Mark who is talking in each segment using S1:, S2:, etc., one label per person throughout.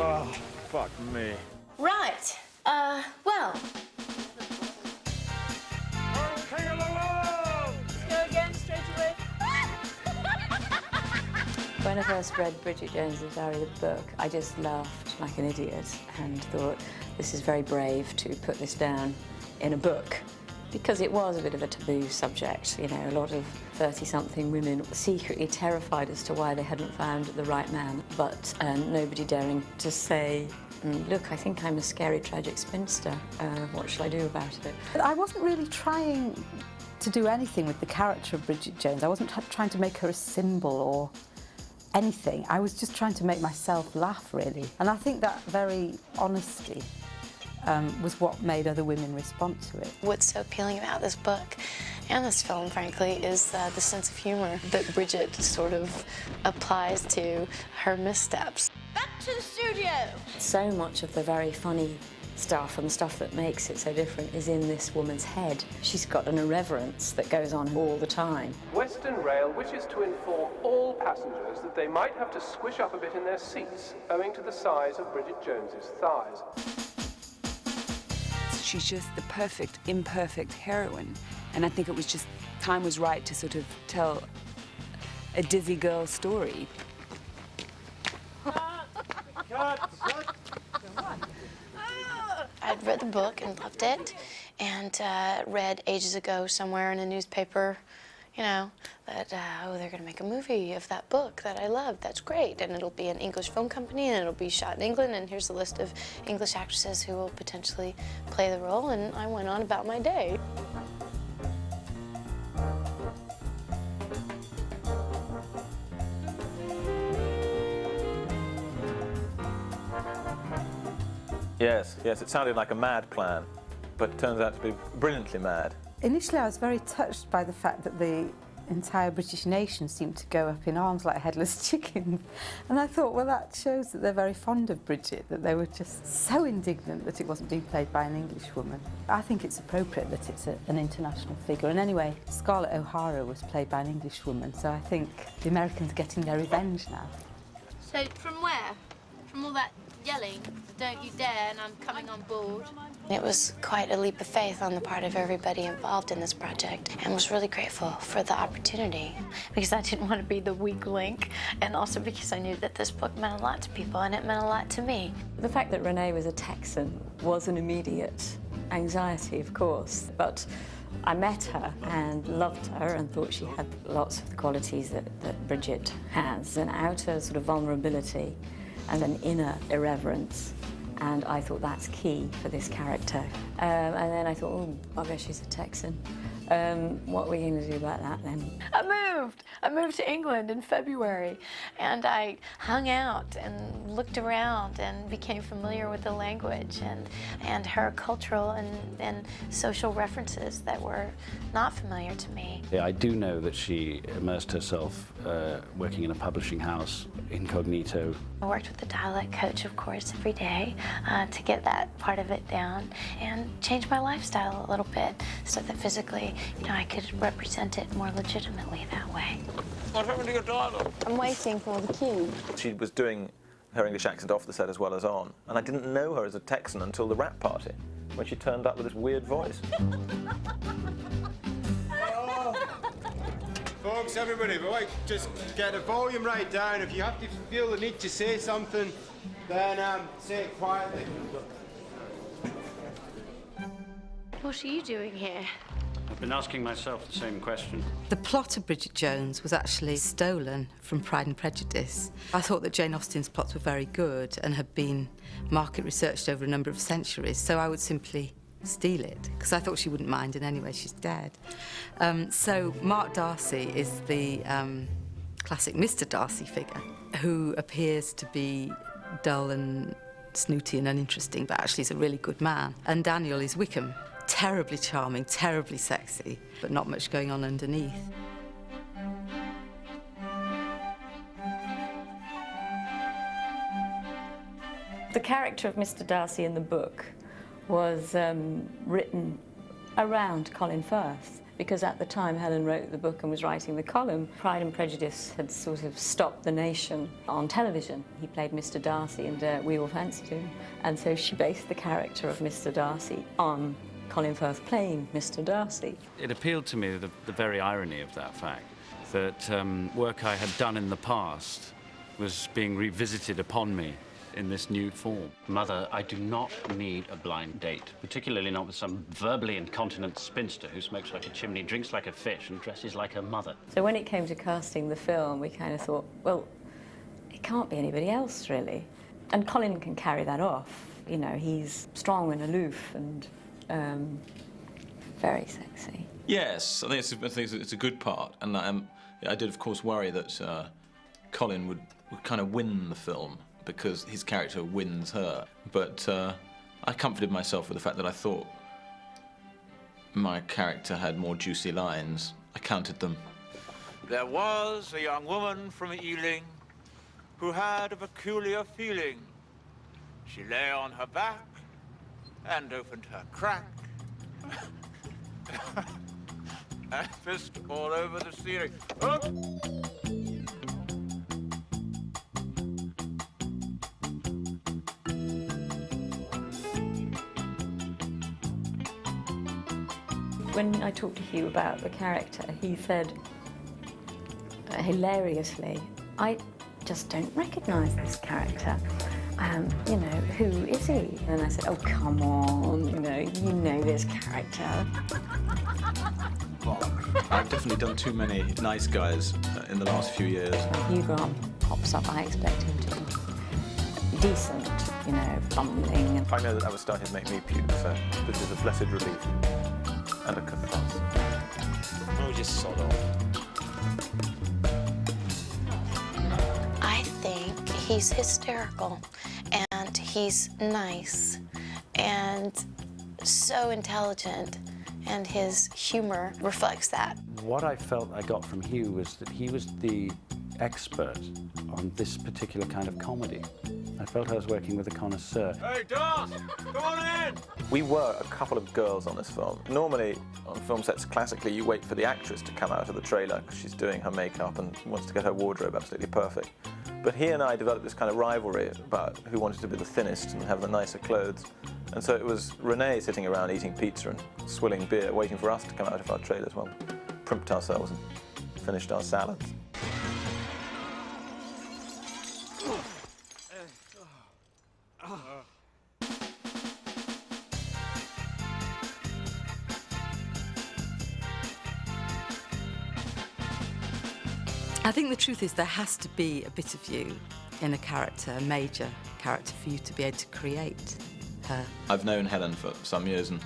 S1: Oh, fuck me.
S2: Right. Well.
S1: King of the world!
S2: Let's go again straight away.
S3: When I first read Bridget Jones Diary, the book, I just laughed like an idiot and thought, this is very brave to put this down in a book. Because it was a bit of a taboo subject, you know, a lot of 30-something women secretly terrified as to why they hadn't found the right man, but nobody daring to say, look, I think I'm a scary, tragic spinster. What shall I do about it?
S4: I wasn't really trying to do anything with the character of Bridget Jones. I wasn't trying to make her a symbol or anything. I was just trying to make myself laugh, really. And I think that very honesty was what made other women respond to it.
S5: What's so appealing about this book and this film, frankly, is the sense of humor that Bridget sort of applies to her missteps.
S2: Back to the studio.
S3: So much of the very funny stuff and the stuff that makes it so different is in this woman's head. She's got an irreverence that goes on all the time.
S6: Western Rail wishes to inform all passengers that they might have to squish up a bit in their seats owing to the size of Bridget Jones's thighs.
S7: She's just the perfect, imperfect heroine. And I think it was just, time was right to sort of tell a dizzy girl story.
S5: I'd read the book and loved it, and read ages ago somewhere in a newspaper, you know, that, oh, they're gonna make a movie of that book that I loved. That's great, and it'll be an English film company, and it'll be shot in England, and here's a list of English actresses who will potentially play the role, and I went on about my day.
S1: Yes, it sounded like a mad plan, but it turns out to be brilliantly mad.
S4: Initially, I was very touched by the fact that the entire British nation seemed to go up in arms like headless chickens. And I thought, well, that shows that they're very fond of Bridget, that they were just so indignant that it wasn't being played by an English woman. I think it's appropriate that it's an international figure. And anyway, Scarlett O'Hara was played by an English woman, so I think the Americans are getting their revenge now.
S2: So, from where? From all that yelling, don't you dare, and I'm coming on board.
S5: It was quite a leap of faith on the part of everybody involved in this project, and was really grateful for the opportunity.
S2: Because I didn't want to be the weak link, and also because I knew that this book meant a lot to people, and it meant a lot to me.
S3: The fact that Renée was a Texan was an immediate anxiety, of course, but I met her and loved her and thought she had lots of the qualities that Bridget has, an outer sort of vulnerability and an inner irreverence, and I thought that's key for this character. And then I thought, oh, bugger, she's a Texan. What are we going to do about that then?
S5: I moved to England in February, and I hung out and looked around and became familiar with the language and her cultural and social references that were not familiar to me.
S8: Yeah, I do know that she immersed herself working in a publishing house incognito.
S5: I worked with the dialect coach, of course, every day to get that part of it down and change my lifestyle a little bit so that physically, you know, I could represent it more legitimately that way.
S1: What happened to your dialogue?
S5: I'm waiting for the cue.
S1: She was doing her English accent off the set as well as on, and I didn't know her as a Texan until the rap party, when she turned up with this weird voice.
S9: Folks, everybody, but just get the volume right down. If you have to feel the need to say something, then say it quietly.
S2: What are you doing here?
S8: I've been asking myself the same question.
S4: The plot of Bridget Jones was actually stolen from Pride and Prejudice. I thought that Jane Austen's plots were very good and had been market researched over a number of centuries, so I would simply steal it, because I thought she wouldn't mind, and anyway, she's dead. So Mark Darcy is the classic Mr. Darcy figure, who appears to be dull and snooty and uninteresting, but actually is a really good man. And Daniel is Wickham. Terribly charming, terribly sexy, but not much going on underneath.
S3: The character of Mr. Darcy in the book was written around Colin Firth, because at the time Helen wrote the book and was writing the column, Pride and Prejudice had sort of stopped the nation on television. He played Mr. Darcy and we all fancied him. And so she based the character of Mr. Darcy on Colin Firth playing Mr. Darcy.
S8: It appealed to me, the very irony of that fact, that work I had done in the past was being revisited upon me in this new form. Mother, I do not need a blind date, particularly not with some verbally incontinent spinster who smokes like a chimney, drinks like a fish, and dresses like her mother.
S3: So when it came to casting the film, we kind of thought, well, it can't be anybody else, really. And Colin can carry that off. You know, he's strong and aloof and very sexy.
S1: Yes, I think it's a good part, and I did, of course, worry that Colin would kind of win the film, because his character wins her. But I comforted myself with the fact that I thought my character had more juicy lines. I counted them.
S10: There was a young woman from Ealing who had a peculiar feeling. She lay on her back and opened her crack and pissed all over the ceiling. Oh!
S3: When I talked to Hugh about the character, he said, hilariously, I just don't recognise this character. You know, who is he? And I said, oh, come on, you know this character.
S1: Well, I've definitely done too many nice guys in the last few years.
S3: When Hugh Grant pops up, I expect him to be decent, you know, bumbling.
S1: I know that was starting to make me puke, so this is a blessed relief. And a catharsis. Oh, just sod off.
S5: I think he's hysterical, and he's nice, and so intelligent, and his humor reflects that.
S8: What I felt I got from Hugh was that he was the expert on this particular kind of comedy. I felt I was working with a connoisseur.
S10: Hey, Dart! Come on in!
S1: We were a couple of girls on this film. Normally, on film sets, classically, you wait for the actress to come out of the trailer because she's doing her makeup and wants to get her wardrobe absolutely perfect. But he and I developed this kind of rivalry about who wanted to be the thinnest and have the nicer clothes. And so it was Renée sitting around eating pizza and swilling beer, waiting for us to come out of our trailers while we primped ourselves and finished our salads.
S4: I think the truth is there has to be a bit of you in a character, a major character, for you to be able to create her.
S1: I've known Helen for some years, and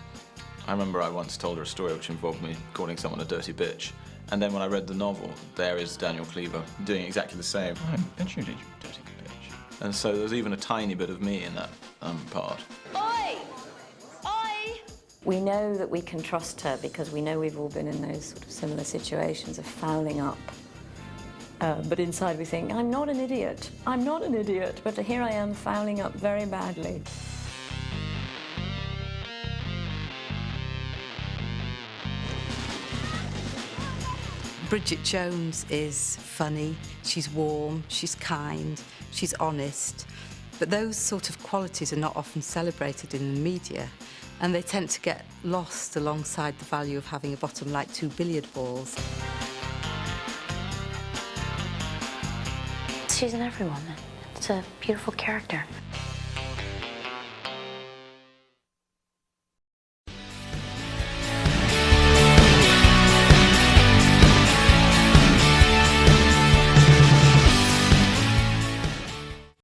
S1: I remember I once told her a story which involved me calling someone a dirty bitch. And then when I read the novel, there is Daniel Cleaver doing exactly the same. I mentioned you, dirty bitch. And so there's even a tiny bit of me in that part.
S2: Oi! Oi!
S3: We know that we can trust her because we know we've all been in those sort of similar situations of fouling up. But inside we think, I'm not an idiot. I'm not an idiot. But here I am fouling up very badly.
S4: Bridget Jones is funny, she's warm, she's kind, she's honest. But those sort of qualities are not often celebrated in the media, and they tend to get lost alongside the value of having a bottom like 2 billiard balls.
S2: She's an every woman. It's a beautiful character.